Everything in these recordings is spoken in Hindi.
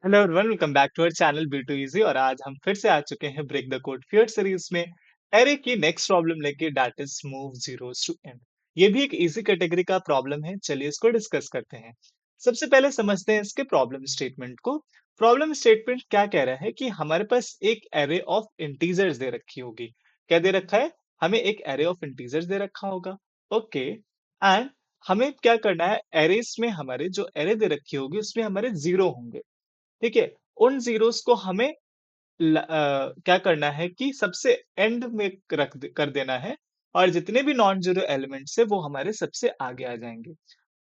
Hello everyone, welcome back to our channel B two easy. और आज हम फिर से आ चुके हैं break the code fear series में एरे की नेक्स्ट प्रॉब्लम लेके, that is move zeros to end. ये भी एक इजी कैटेगरी का प्रॉब्लम है। चलिए इसको डिस्कस करते हैं। सबसे पहले समझते हैं इसके प्रॉब्लम स्टेटमेंट को। प्रॉब्लम स्टेटमेंट क्या कह रहा है कि हमारे पास एक एरे ऑफ इंटीजर्स दे रखी होगी। क्या दे रखा है? हमें एक एरे ऑफ इंटीजर्स दे रखा होगा। ओके, एंड हमें क्या करना है, एरेस में हमारे जो एरे दे रखी होगी उसमें हमारे जीरो होंगे। ठीक है? उन ज़ीरोस को हमें क्या करना है कि सबसे एंड में कर देना है, और जितने भी नॉन ज़ीरो एलिमेंट्स हैं वो हमारे सबसे आगे आ जाएँगे।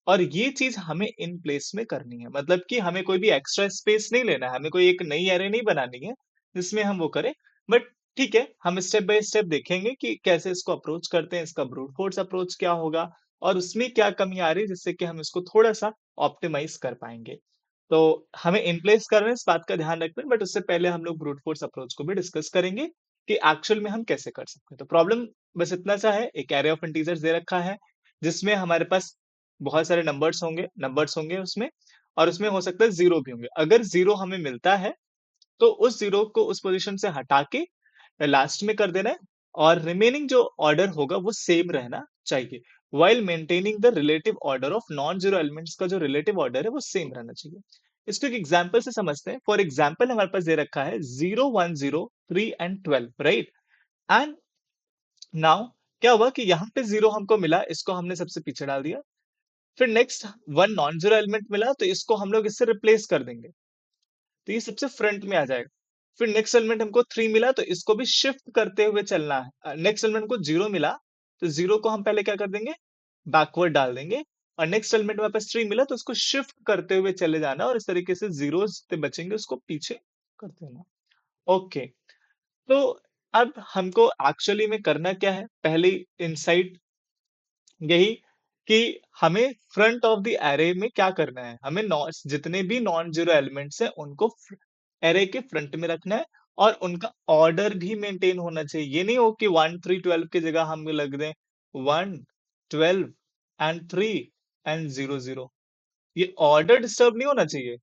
और ये चीज़ हमें इन प्लेस में करनी है। मतलब कि हमें कोई भी एक्स्ट्रा स्पेस नहीं लेना है, हमें कोई एक नई अरे नहीं बनानी है, जिसमें हम वो करें। बट ठीक है, हम स्टेप बाय स्टेप देखेंगे कि कैसे इसको अप्रोच करते हैं, इसका ब्रूट फोर्स अप्रोच क्या होगा और उसमें क्या कमी आ रही है, जिससे कि हम इसको थोड़ा-सा ऑप्टिमाइज़ कर पाएँगे। तो हमें इन प्लेस करना है, इस बात का ध्यान रखना है, बट उससे पहले हम लोग ब्रूट फोर्स अप्रोच को भी डिस्कस करेंगे कि एक्चुअल में हम कैसे कर सकते हैं। तो प्रॉब्लम बस इतना सा है, एक एरे ऑफ इंटीजर्स दे रखा है, जिसमें हमारे पास बहुत सारे नंबर्स होंगे उसमें, और उसमें हो सकता है ज़ीरो भी होंगे। अगर ज़ीरो हमें मिलता है, तो उस ज़ीरो को उस पोज़ीशन से हटा के लास्ट में कर देना है, और रिमेनिंग जो ऑर्डर होगा वो सेम रहना चाहिए। While maintaining the relative order of non zero elements का जो रिलेटिव ऑर्डर है वो सेम रहना चाहिए। इसको एक एग्जांपल से समझते हैं। फॉर एग्जांपल हमारे पास दे रखा है 0, 1, 0, 3 एंड 12, राइट? एंड नाउ क्या हुआ कि यहाँ पे 0 हमको मिला, इसको हमने सबसे पीछे डाल दिया। फिर नेक्स्ट 1 नॉन ज़ीरो एलिमेंट मिला, तो इसको हम लोग इससे रिप्लेस कर देंगे। तो ये सबसे फ्रंट में आ जाएगा। फिर नेक्स्ट एलिमेंट हमको 3 मिला, तो इसको भी शिफ्ट करते हुए चलना है। नेक्स्ट एलिमेंट को 0 मिला, तो 0 को हम पहले क्या कर देंगे? बैकवर्ड डाल देंगे। और नेक्स्ट एलिमेंट हमारे पास 3 मिला, तो उसको शिफ्ट करते हुए चले जाना, और इस तरीके से ज़ीरोज़ जितने बचेंगे उसको पीछे कर देना। ओके, तो अब हमको एक्चुअली में करना क्या है? पहली इनसाइट यही कि हमें फ्रंट ऑफ द अरे में क्या करना है, हमें जितने भी नॉन जीरो एलिमेंट्स हैं उनको अरे के फ्रंट में रखना है, और उनका ऑर्डर भी मेंटेन होना चाहिए। ये नहीं हो कि 1 3 12 की जगह हम लग दें 1 12 एंड 3 एंड 0 0। ये ऑर्डर डिस्टर्ब नहीं होना चाहिए।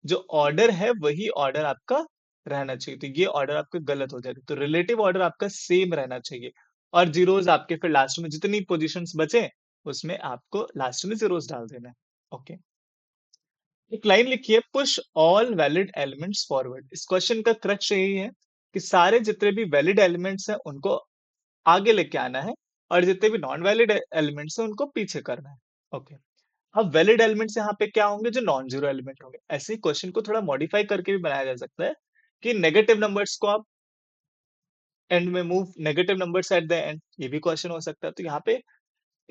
जो ऑर्डर है वही ऑर्डर आपका रहना चाहिए। तो ये ऑर्डर आपका गलत हो जाएगा। तो रिलेटिव ऑर्डर आपका सेम रहना चाहिए, और ज़ीरोज़ आपके फिर लास्ट में जितनी पोज़ीशंस बचे, उसमें आपको लास्ट में ज़ीरोज़ डाल देना है। ओके। एक लाइन लिखिए, push all valid elements forward. इस क्वेश्चन का क्रक्स यही है कि सारे जितने भी वैलिड एलिमेंट्स हैं उनको आगे लेके आना है, और जितने भी नॉन वैलिड एलिमेंट्स हैं उनको पीछे करना है। ओके। अब वैलिड एलिमेंट्स यहाँ पे क्या होंगे? जो नॉन जीरो एलिमेंट होंगे। ऐसे ही क्वेश्चन को थोड़ा मॉडिफाई करके भी बनाया जा सकता है कि नेगेटिव नंबर्स को आप एंड में move, negative numbers at the end, ये भी क्वेश्चन हो सकता है। तो यहाँ पे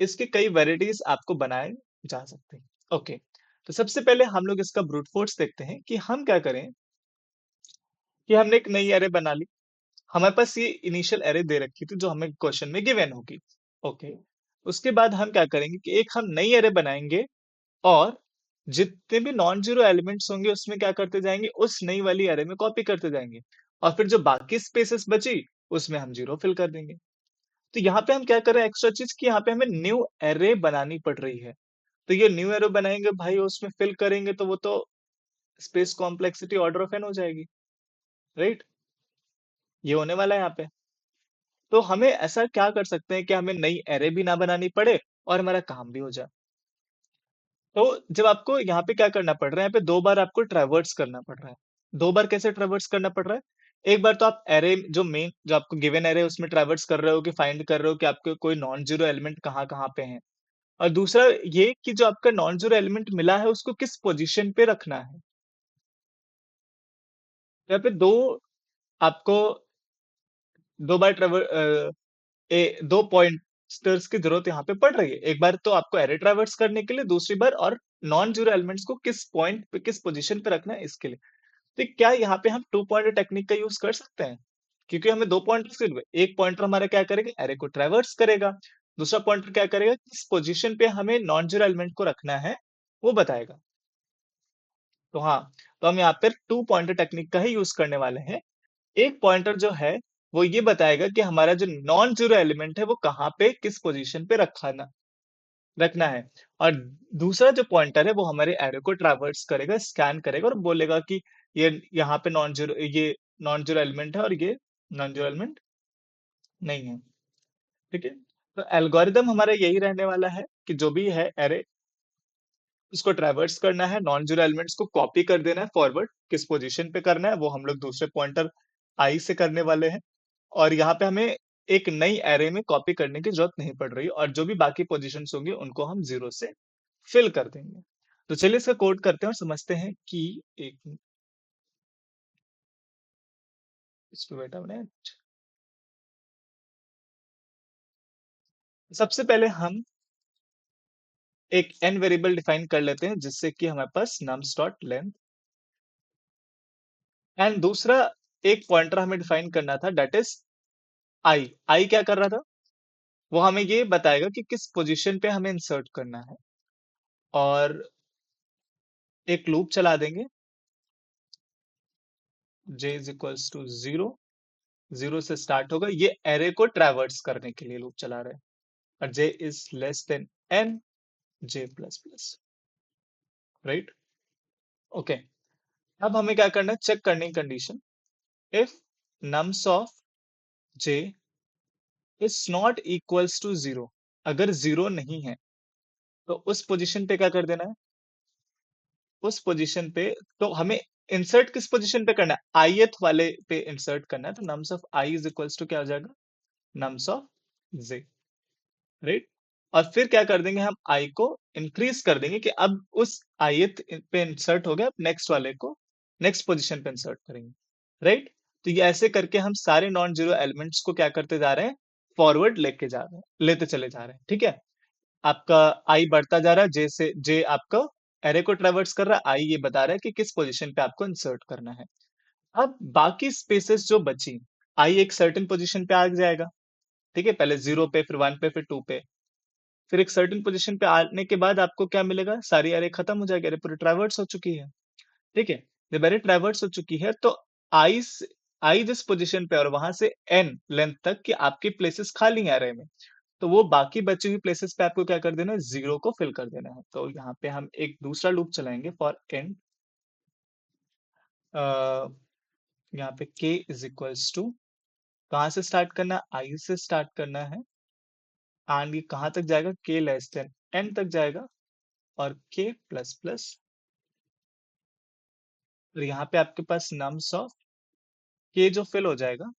इसकी कई वैरायटीज आपको बनाए जा सकते हैं। ओके, तो सबसे पहले हम लोग इसका ब्रूट फोर्स देखते हैं कि हम क्या करें। कि हमने एक नई एरे बना ली, हमारे पास ये इनिशियल एरे दे रखी थी जो हमें क्वेश्चन में गिवन होगी। ओके, उसके बाद हम क्या करेंगे कि एक हम नई एरे बनाएंगे, और जितने भी नॉन जीरो एलिमेंट्स होंगे उसमें क्या करते जाएंगे, उस नई वाली एरे में कॉपी करते जाएंगे, और फिर जो बाकी स्पेसेस बची उसमें हम जीरो फिल कर देंगे। तो यहाँ पे हम क्या कर रहे हैं, एक्स्ट्रा चीज की यहाँ पे हमें न्यू एरे बनानी पड़ रही है। तो ये न्यू एरे बनाएंगे भाई, उसमें फिल करेंगे तो वो तो space complexity order of N हो जाएगी, राइट? ये होने वाला है यहाँ पे। तो हमें ऐसा क्या कर सकते हैं कि हमें नई एरे भी ना बनानी पड़े, और हमारा काम भी हो जाए। तो जब आपको यहाँ पे क्या करना पड़ रहा है, यहाँ पे 2 बार आपको ट्रैवर्स करना पड़ रहा है। 2 बार कैसे ट्रैवर्स करना पड़ रहा है? एक बार तो आप एरे जो मेन जो आपको गिवन एरे है उसमें ट्रैवर्स कर रहे हो, कि फाइंड कर रहे हो कि आपके कोई नॉन ज़ीरो एलिमेंट कहाँ-कहाँ पे हैं। और दूसरा ये कि जो आपका नॉन ज़ीरो एलिमेंट मिला है उसको किस पोज़ीशन पे रखना है। यहाँ पे 2 आपको 2 बार 2 पॉइंटर्स की ज़रूरत यहाँ पे पड़ रही है। एक बार तो आपको एरे ट्रैवर्स करने के लिए, दूसरी बार और नॉन ज़ीरो एलिमेंट्स को किस पॉइंट पे, किस पोज़ीशन पे रखना है इसके लिए। तो क्या यहाँ पे हम 2 पॉइंटर टेक्निक का यूज़ कर सकते हैं? क्योंकि हमें 2 पॉइंटर्स के लिए, एक पॉइंटर हमारा क्या करेगा, एरे को ट्रैवर्स करेगा, दूसरा पॉइंटर क्या करेगा, किस पोज़ीशन पे हमें नॉन ज़ीरो एलिमेंट को रखना है, वो बताएगा। तो हाँ, तो हम यहाँ पर 2 पॉइंटर टेक्निक का ही यूज़ करने वाले हैं। एक पॉइंटर जो है, वो ये बताएगा कि हमारा जो नॉन ज़ीरो एलिमेंट है, वो कहाँ पे, किस पोज़ीशन पे रखा ना। रखना है। और दूसरा जो पॉइंटर है वो हमारे एरे को ट्रैवर्स करेगा, स्कैन करेगा और बोलेगा कि ये यहाँ पे ये नॉन ज़ीरो एलिमेंट है और ये नॉन ज़ीरो एलिमेंट नहीं है। ठीक है? तो एल्गोरिदम हमारा यही रहने वाला है कि जो भी है एरे, उसको ट्रैवर्स करना है, नॉन ज़ीरो एलिमेंट्स को कॉपी कर देना है फॉरवर्ड, किस पोज़ीशन पे करना है वो हम लोग दूसरे पॉइंटर आई से करने वाले हैं। और यहाँ पे हमें एक नई एरे में कॉपी करने की ज़रूरत नहीं पड़ रही है और जो भी बाकी पोज़ीशंस होंगी उनको हम 0 से फिल कर देंगे। तो चलिए इसका कोड करते हैं और समझते हैं कि एक minute, just wait a minute। सबसे पहले हम एक n वेरिएबल डिफाइन कर लेते हैं जिससे कि हमारे पास nums डॉट लेंथ एंड दूसरा एक पॉइंटर हमें डिफाइन करना था दैट इज आई। आई क्या कर रहा था? वो हमें ये बताएगा कि किस पोजीशन पे हमें इंसर्ट करना है और एक लूप चला देंगे j इज इक्वल्स टू 0। 0 से स्टार्ट होगा, ये एरे को ट्रैवर्स करने के लिए लूप चला रहे हैं और j is less than n j plus plus, right? Okay, अब हमें क्या करना है, चेक करने की condition, if nums of j is not equals to 0, अगर 0 नहीं है तो उस पोजीशन पे क्या कर देना है, उस पोजीशन पे तो हमें इंसर्ट किस पोजीशन पे करना है, ith वाले पे इंसर्ट करना है। तो nums of i is equals to क्या हो जाएगा, नम्स ऑफ j, राइट? और फिर क्या कर देंगे, हम i को इंक्रीज कर देंगे कि अब उस ith पे इंसर्ट हो गया, अब नेक्स्ट वाले को नेक्स्ट पोजीशन पे इंसर्ट करेंगे, राइट? तो ये ऐसे करके हम सारे नॉन जीरो एलिमेंट्स को क्या करते जा रहे हैं, फॉरवर्ड लेके जा रहे हैं, लेते चले जा रहे हैं, ठीक है? आपका आई बढ़ता जा रहा है, जे से जे आपका एरे को ट्रैवर्स कर रहा है, आई ये बता रहा है कि किस पोजीशन पे आपको इंसर्ट करना है। अब बाकी स्पेसेस जो बची, आई एक सर्टेन पोजीशन पे आ जाएगा, ठीक है? पहले 0 पे, फिर 1 पे, फिर 2 पे। फिर एक सर्टेन पोजीशन पे आने के बाद आपको क्या मिलेगा, सारी एरे खत्म हो जाएगी, एरे पूरी ट्रैवर्स हो चुकी है, ठीक है? जब एरे ट्रैवर्स हो चुकी है तो आई स आई जिस पोजीशन पे और वहां से एन लेंथ तक की आपकी प्लेसेस खाली हैं एरे में, तो वो बाकी बची हुई प्लेसेस पे आपको क्या कर देना है, 0 को फिल कर देना है। तो यहाँ पे हम एक दूसरा लूप चलाएंगे फॉर एंड, यहाँ पे k इज इक्वल्स टू, कहाँ से स्टार्ट करना है, i से स्टार्ट करना है एंड ये कहाँ तक जाएगा, k लेस देन n तक जाएगा और k प्लस प्लस, और यहाँ पे आपके पास नम्स ऑफ k जो फिल हो जाएगा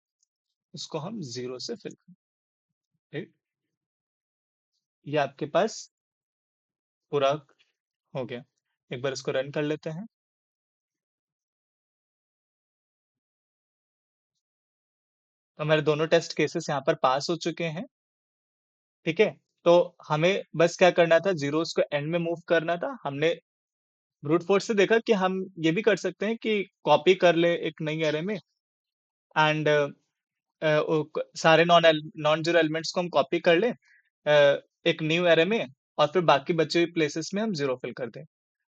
उसको हम 0 से फिल करेंगे। ये आपके पास पूरा हो गया। एक बार इसको रन कर लेते हैं। तो हमारे दोनों टेस्ट केसेस यहाँ पर पास हो चुके हैं, ठीक है? तो हमें बस क्या करना था, ज़ीरोस को एंड में मूव करना था। हमने ब्रूट फोर्स से देखा कि हम ये भी कर सकते हैं कि कॉपी कर ले एक नई अरे में एंड सारे नॉन जीरो एलिमेंट्स को हम कॉपी कर लें एक न्यू अरे में और फिर बाकी बचे हुए प्लेसेस में हम जीरो फिल कर दें।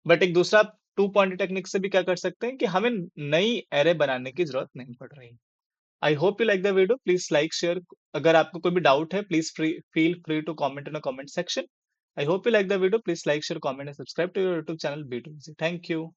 बट एक दूसरा टू पॉइंट टेक्निक से भी क्या कर सकते हैं कि हमें नई एरे बनाने की जरूरत नहीं पड़ रही। I hope you like the video, please like share. अगर आपको कोई भी डाउट है please feel free to comment in the comment section. I hope you like the video, please like share comment and subscribe to your YouTube channel B2Easy। Thank you.